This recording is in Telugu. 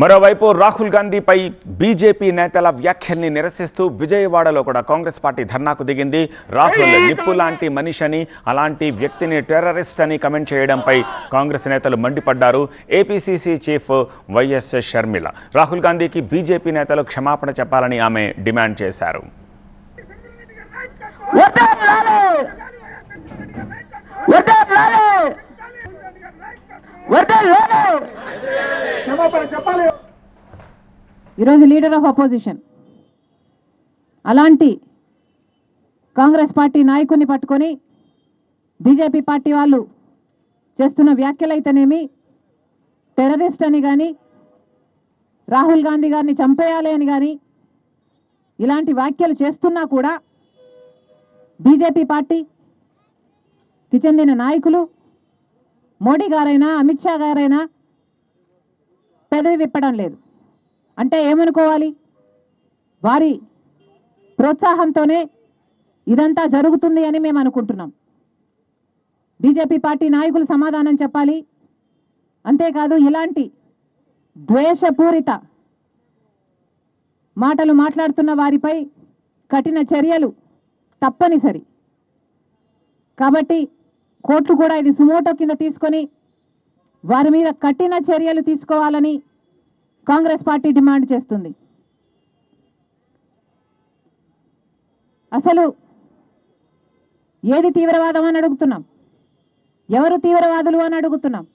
మరోవైపు రాహుల్ గాంధీపై బీజేపీ నేతల వ్యాఖ్యల్ని నిరసిస్తూ విజయవాడలో కూడా కాంగ్రెస్ పార్టీ ధర్నాకు దిగింది. రాహుల్ నిప్పు లాంటి మనిషిని, అలాంటి వ్యక్తిని టెర్రరిస్ట్ అని కమెంట్ చేయడంపై కాంగ్రెస్ నేతలు మండిపడ్డారు. APCC chief YS Sharmila Rahul గాంధీకి బీజేపీ నేతలు క్షమాపణ చెప్పాలని ఆమె డిమాండ్ చేశారు. ఈరోజు లీడర్ ఆఫ్ అపోజిషన్ అలాంటి కాంగ్రెస్ పార్టీ నాయకుడిని పట్టుకొని బీజేపీ పార్టీ వాళ్ళు చేస్తున్న వ్యాఖ్యలైతేనేమి, టెర్రరిస్ట్ అని కానీ, రాహుల్ గాంధీ గారిని చంపేయాలి అని కానీ ఇలాంటి వ్యాఖ్యలు చేస్తున్నా కూడా బీజేపీ పార్టీకి చెందిన నాయకులు, మోడీ గారైనా అమిత్ షా గారైనా పెదవి విప్పడం లేదు. అంటే ఏమనుకోవాలి? వారి ప్రోత్సాహంతోనే ఇదంతా జరుగుతుంది అని మేము అనుకుంటున్నాం. బీజేపీ పార్టీ నాయకులు సమాధానం చెప్పాలి. అంతేకాదు, ఇలాంటి ద్వేషపూరిత మాటలు మాట్లాడుతున్న వారిపై కఠిన చర్యలు తప్పనిసరి. కాబట్టి కోర్టు కూడా ఇది సుమోటో కింద తీసుకొని వారి మీద కఠిన చర్యలు తీసుకోవాలని కాంగ్రెస్ పార్టీ డిమాండ్ చేస్తుంది. అసలు ఏది తీవ్రవాదం అని అడుగుతున్నాం, ఎవరు తీవ్రవాదులు అని అడుగుతున్నాం.